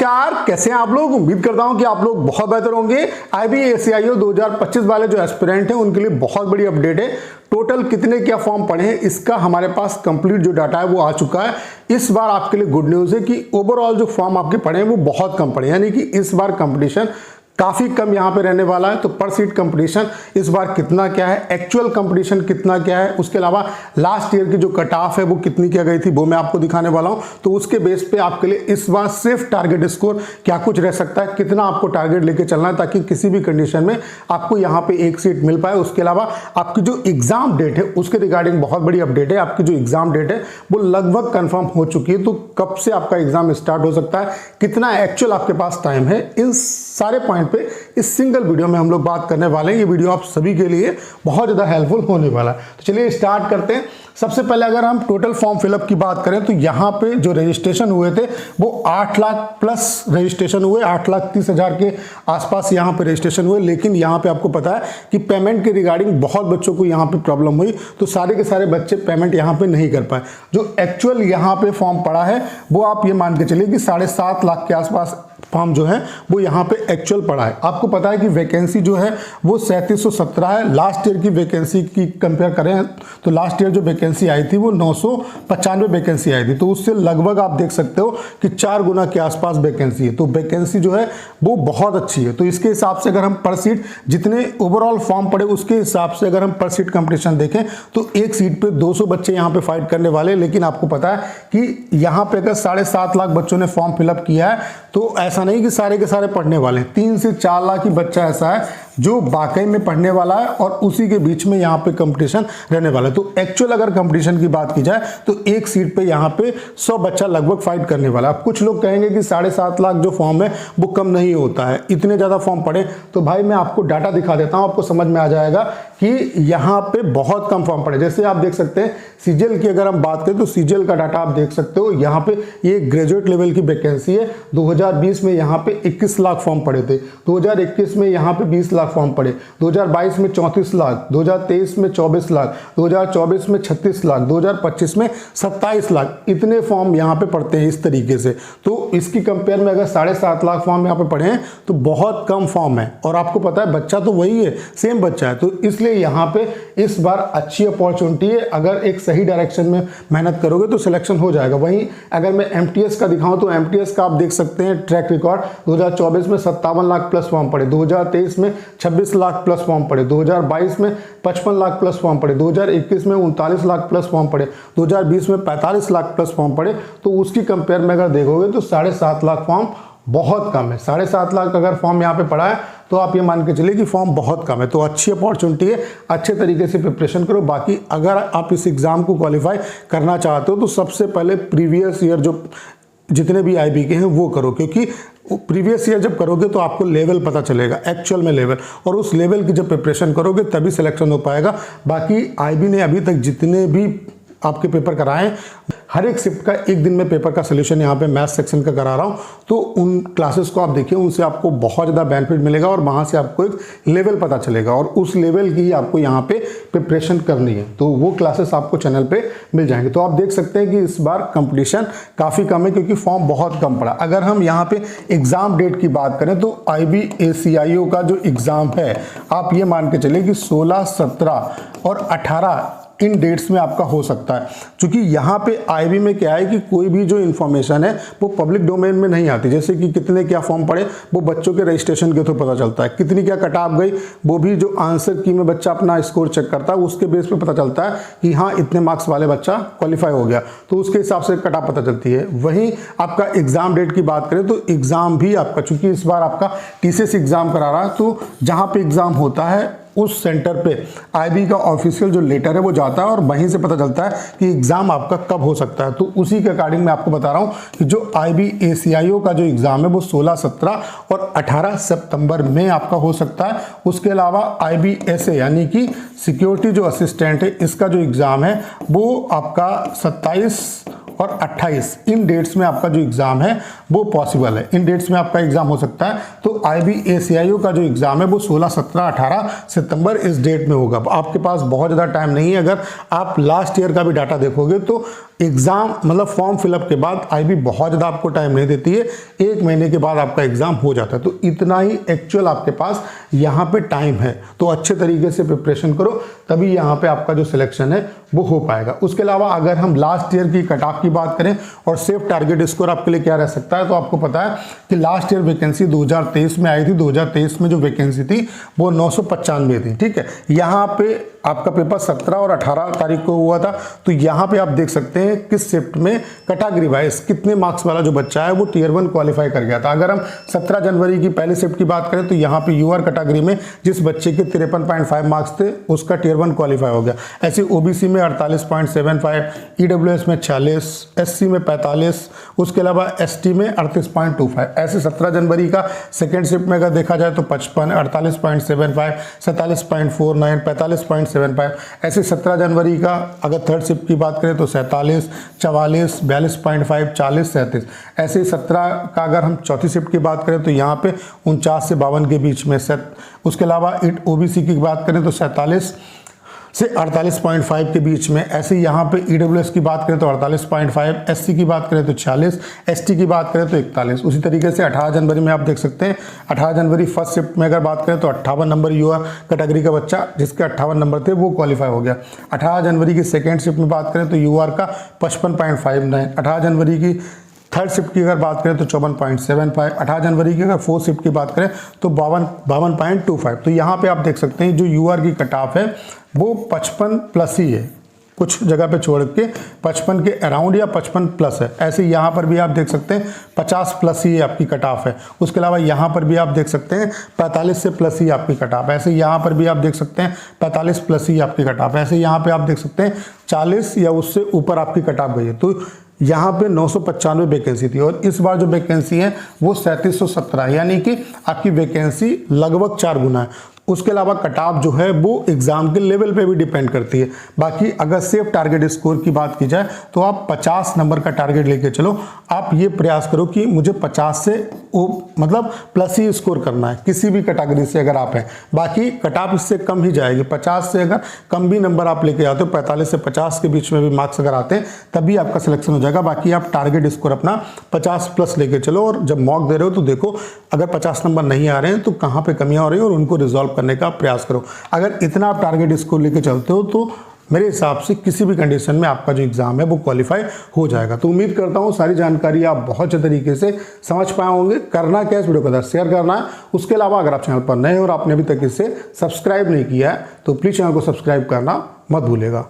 नमस्कार, कैसे हैं आप लोग। उम्मीद करता हूं कि आप लोग बहुत बेहतर होंगे। IBACIO 2025 वाले जो एस्पिरेंट हैं उनके लिए बहुत बड़ी अपडेट है। टोटल कितने क्या फॉर्म पड़े हैं इसका हमारे पास कंप्लीट जो डाटा है वो आ चुका है। इस बार आपके लिए गुड न्यूज़ है कि ओवरऑल जो फॉर्म आपके पड़े हैं वो बहुत कम पड़े हैं, यानी कि इस बार कंपटीशन काफ़ी कम यहाँ पे रहने वाला है। तो पर सीट कंपटीशन इस बार कितना क्या है, एक्चुअल कंपटीशन कितना क्या है, उसके अलावा लास्ट ईयर की जो कट ऑफ है वो कितनी क्या गई थी वो मैं आपको दिखाने वाला हूँ। तो उसके बेस पे आपके लिए इस बार सिर्फ टारगेट स्कोर क्या कुछ रह सकता है, कितना आपको टारगेट लेके चलना है ताकि किसी भी कंडीशन में आपको यहाँ पे एक सीट मिल पाए। उसके अलावा आपकी जो एग्जाम डेट है उसके रिगार्डिंग बहुत बड़ी अपडेट है। आपकी जो एग्जाम डेट है वो लगभग कंफर्म हो चुकी है। तो कब से आपका एग्जाम स्टार्ट हो सकता है, कितना एक्चुअल आपके पास टाइम है, इन सारे पॉइंट पे इस सिंगल वीडियो में हम लोग बात करने वाले हैं। ये वीडियो आप सभी के लिए बहुत ज़्यादा हेल्पफुल होने वाला है। तो चलिए स्टार्ट करते हैं। सबसे पहले अगर हम टोटल फॉर्म फिलअप की बात करें तो यहाँ पे जो रजिस्ट्रेशन हुए थे वो 8 लाख प्लस रजिस्ट्रेशन हुए, 8,30,000 के आसपास यहाँ पे रजिस्ट्रेशन हुए। लेकिन यहाँ पे आपको पता है कि पेमेंट के रिगार्डिंग बहुत बच्चों को यहाँ पे प्रॉब्लम हुई, तो सारे के सारे बच्चे पेमेंट यहाँ पे नहीं कर पाए। जो एक्चुअल यहाँ पे फॉर्म पड़ा है वो आप ये मान के चलिए कि 7.5 लाख के आसपास फॉर्म जो है वो यहाँ पे एक्चुअल पड़ा है। आपको पता है कि वैकेंसी जो है वो 3717 है। लास्ट ईयर की वैकेंसी की कंपेयर करें तो लास्ट ईयर जो वैकेंसी आई थी वो 995 वैकेंसी आई थी, तो उससे लगभग आप देख सकते हो कि 4 गुना के आसपास वैकेंसी है। तो वैकेंसी जो है वो बहुत अच्छी है। तो इसके हिसाब से अगर हम पर सीट जितने ओवरऑल फॉर्म पड़े उसके हिसाब से अगर हम पर सीट कंपटीशन देखें तो एक सीट पे 200 बच्चे यहाँ पे फाइट करने वाले। लेकिन आपको पता है कि यहाँ पे अगर 7.5 लाख बच्चों ने फॉर्म फिलअप किया है तो ऐसा नहीं कि सारे के सारे पढ़ने वाले हैं। 3 से 4 लाख ही बच्चा ऐसा है जो वाकई में पढ़ने वाला है और उसी के बीच में यहाँ पे कंपटीशन रहने वाला है। तो एक्चुअल अगर कंपटीशन की बात की जाए तो एक सीट पे यहाँ पे 100 बच्चा लगभग फाइट करने वाला है। अब कुछ लोग कहेंगे कि 7.5 लाख जो फॉर्म है वो कम नहीं होता है, इतने ज़्यादा फॉर्म पड़े। तो भाई मैं आपको डाटा दिखा देता हूँ, आपको समझ में आ जाएगा कि यहाँ पे बहुत कम फॉर्म पड़े। जैसे आप देख सकते हैं सीजीएल की अगर हम बात करें तो सीजीएल का डाटा आप देख सकते हो। यहाँ पे ये ग्रेजुएट लेवल की वैकेंसी है। 2020 में यहाँ पे 21 लाख फॉर्म पड़े थे, 2021 में यहाँ पे 20 लाख फॉर्म पड़े, 2022 में 34 लाख, 2023 में 24 लाख, 2024 में 36 लाख, 2025 में 27 लाख, इतने फॉर्म यहाँ पे पड़ते हैं इस तरीके से। तो इसकी कंपेयर में अगर 7.5 लाख फॉर्म यहाँ पे पड़े हैं तो बहुत कम फॉर्म है। और आपको पता है बच्चा तो वही है, सेम बच्चा है, तो इसलिए यहाँ पे इस बार अच्छी अपॉर्चुनिटी है। अगर एक सही डायरेक्शन में मेहनत करोगे तो सिलेक्शन हो जाएगा। वहीं अगर मैं एमटीएस का दिखाऊं तो एमटीएस का आप देख सकते हैं ट्रैक रिकॉर्ड। 2024 में 57 लाख प्लस फॉर्म पड़े, 2023 में 26 लाख प्लस फॉर्म पड़े, 2022 में 55 लाख प्लस फॉर्म पड़े, 2021 में 39 लाख प्लस फॉर्म पड़े, 2020 में 45 लाख प्लस फॉर्म पड़े। तो उसकी कंपेयर में अगर देखोगे तो 7.5 लाख फॉर्म बहुत कम है। 7.5 लाख अगर फॉर्म यहाँ पे पड़ा है तो आप ये मान के चलिए कि फॉर्म बहुत कम है। तो अच्छी अपॉर्चुनिटी है, अच्छे तरीके से प्रिपरेशन करो। बाकी अगर आप इस एग्ज़ाम को क्वालिफाई करना चाहते हो तो सबसे पहले प्रीवियस ईयर जो जितने भी आईबी के हैं वो करो, क्योंकि प्रीवियस ईयर जब करोगे तो आपको लेवल पता चलेगा, एक्चुअल में लेवल, और उस लेवल की जब प्रिपरेशन करोगे तभी सिलेक्शन हो पाएगा। बाकी आईबी ने अभी तक जितने भी आपके पेपर कराएं, हर एक शिफ्ट का एक दिन में पेपर का सोल्यूशन यहाँ पे मैथ सेक्शन का करा रहा हूँ। तो उन क्लासेस को आप देखिए, उनसे आपको बहुत ज़्यादा बेनिफिट मिलेगा और वहाँ से आपको एक लेवल पता चलेगा और उस लेवल की ही आपको यहाँ पे प्रिपरेशन करनी है। तो वो क्लासेस आपको चैनल पे मिल जाएंगे। तो आप देख सकते हैं कि इस बार कंपटीशन काफ़ी कम है क्योंकि फॉर्म बहुत कम पड़ा। अगर हम यहाँ पे एग्ज़ाम डेट की बात करें तो IBACIO का जो एग्ज़ाम है आप ये मान के चलिए कि 16, 17 और 18 इन डेट्स में आपका हो सकता है। क्योंकि यहाँ पे आईबी में क्या है कि कोई भी जो इन्फॉर्मेशन है वो पब्लिक डोमेन में नहीं आती। जैसे कि कितने क्या फॉर्म पड़े वो बच्चों के रजिस्ट्रेशन के थ्रू पता चलता है, कितनी क्या कट ऑफ गई वो भी जो आंसर की में बच्चा अपना स्कोर चेक करता है उसके बेस पे पता चलता है कि हाँ इतने मार्क्स वाले बच्चा क्वालिफाई हो गया, तो उसके हिसाब से कट ऑफ पता चलती है। वहीं आपका एग्जाम डेट की बात करें तो एग्जाम भी आपका, चूंकि इस बार आपका TCS एग्जाम करा रहा है, तो जहाँ पे एग्जाम होता है उस सेंटर पे आईबी का ऑफिशियल जो लेटर है वो जाता है और वहीं से पता चलता है कि एग्ज़ाम आपका कब हो सकता है। तो उसी के अकॉर्डिंग मैं आपको बता रहा हूँ कि जो IBACIO का जो एग्ज़ाम है वो 16, 17 और 18 सितंबर में आपका हो सकता है। उसके अलावा IBSA यानी कि सिक्योरिटी जो असिस्टेंट है इसका जो एग्ज़ाम है वो आपका 27 और 28 इन डेट्स में आपका जो एग्ज़ाम है वो पॉसिबल है। इन डेट्स में आपका एग्ज़ाम हो सकता है। तो IBACIO का जो एग्ज़ाम है वो 16, 17, 18 सितंबर इस डेट में होगा। आपके पास बहुत ज़्यादा टाइम नहीं है। अगर आप लास्ट ईयर का भी डाटा देखोगे तो एग्ज़ाम मतलब फॉर्म फिलअप के बाद आईबी बहुत ज़्यादा आपको टाइम नहीं देती है, 1 महीने के बाद आपका एग्ज़ाम हो जाता है। तो इतना ही एक्चुअल आपके पास यहाँ पे टाइम है, तो अच्छे तरीके से प्रिपरेशन करो, तभी यहाँ पे आपका जो सिलेक्शन है वो हो पाएगा। उसके अलावा अगर हम लास्ट ईयर की कट ऑफ की बात करें और सेफ टारगेट स्कोर आपके लिए क्या रह सकता है, तो आपको पता है कि लास्ट ईयर वैकेंसी 2023 में आई थी। 2023 में जो वैकेंसी थी वो 995 थी, ठीक है। यहाँ पे आपका पेपर 17 और 18 तारीख को हुआ था। तो यहाँ पे आप देख सकते हैं किस शिफ्ट में कैटेगरी वाइज कितने मार्क्स वाला जो बच्चा है वो टियर 1 क्वालिफाई कर गया था। अगर हम 17 जनवरी की पहली शिफ्ट की बात करें तो यहाँ पे यूआर कैटेगरी में जिस बच्चे के 53.5 मार्क्स थे उसका टियर 1 क्वालिफाई हो गया। ऐसे ओबीसी में 48.75, ईडब्ल्यूएस में 46, एससी में 45, उसके अलावा एसटी में 38.25। ऐसे 17 जनवरी का सेकेंड शिफ्ट में अगर देखा जाए तो 55, 48.75, 47.49, 45.75। ऐसे 17 जनवरी का अगर थर्ड शिफ्ट की बात करें तो 47, 44, 42.5, 40, 37। ऐसे 17 का अगर हम चौथी शिफ्ट की बात करें तो यहाँ पे 49 से 52 के बीच में उसके अलावा ओबीसी की बात करें तो 47 से 48.5 के बीच में। ऐसे यहाँ पे ईडब्ल्यूएस की बात करें तो 48.5, एससी की बात करें तो 46, एसटी की बात करें तो 41। उसी तरीके से 18 जनवरी में आप देख सकते हैं, 18 जनवरी फर्स्ट शिफ्ट में अगर बात करें तो 58 नंबर यूआर कैटेगरी का बच्चा जिसके 58 नंबर थे वो क्वालिफाई हो गया। 18 जनवरी की सेकेंड शिफ्ट में बात करें तो यूआर का 55.59। 18 जनवरी की थर्ड शिफ्ट की अगर बात करें तो 54.75। 18 जनवरी की अगर फोर्थ शिफ्ट की बात करें तो 52.25। तो यहाँ पे आप देख सकते हैं जो यूआर की कट ऑफ है वो 55 प्लस ही है, कुछ जगह पे छोड़ के 55 के अराउंड या 55 प्लस है। ऐसे यहाँ पर भी आप देख सकते हैं 50 प्लस ही आपकी कट ऑफ है। उसके अलावा यहाँ पर भी आप देख सकते हैं 45 से प्लस ही आपकी कट ऑफ। ऐसे यहाँ पर भी आप देख सकते हैं 45 प्लस ही आपकी कट ऑफ। ऐसे यहाँ पे आप देख सकते हैं 40 या उससे ऊपर आपकी कट ऑफ गई है। तो यहाँ पे 995 वैकेंसी थी और इस बार जो वैकेंसी है वो 3717, यानी कि आपकी वैकेंसी लगभग 4 गुना है। उसके अलावा कट ऑफ जो है वो एग्जाम के लेवल पे भी डिपेंड करती है। बाकी अगर सेफ टारगेट स्कोर की बात की जाए तो आप 50 नंबर का टारगेट लेके चलो। आप ये प्रयास करो कि मुझे 50 से मतलब प्लस ही स्कोर करना है किसी भी कैटेगरी से अगर आप हैं। बाकी कट ऑफ इससे कम ही जाएगी। 50 से अगर कम भी नंबर आप लेके आते हो, 45 से 50 के बीच में भी मार्क्स अगर आते हैं तभी आपका सिलेक्शन हो जाएगा। बाकी आप टारगेट स्कोर अपना 50 प्लस लेके चलो और जब मॉक दे रहे हो तो देखो अगर 50 नंबर नहीं आ रहे हैं तो कहाँ पे कमियां हो रही हैं और उनको रिजॉल्व करने का प्रयास करो। अगर इतना आप टारगेट स्कोर लेके चलते हो तो मेरे हिसाब से किसी भी कंडीशन में आपका जो एग्जाम है वो क्वालिफाई हो जाएगा। तो उम्मीद करता हूँ सारी जानकारी आप बहुत अच्छे तरीके से समझ पाए होंगे। करना क्या है, इस वीडियो को शेयर करना है। उसके अलावा अगर आप चैनल पर नए हो और आपने अभी तक इसे सब्सक्राइब नहीं किया है तो प्लीज़ चैनल को सब्सक्राइब करना मत भूलिएगा।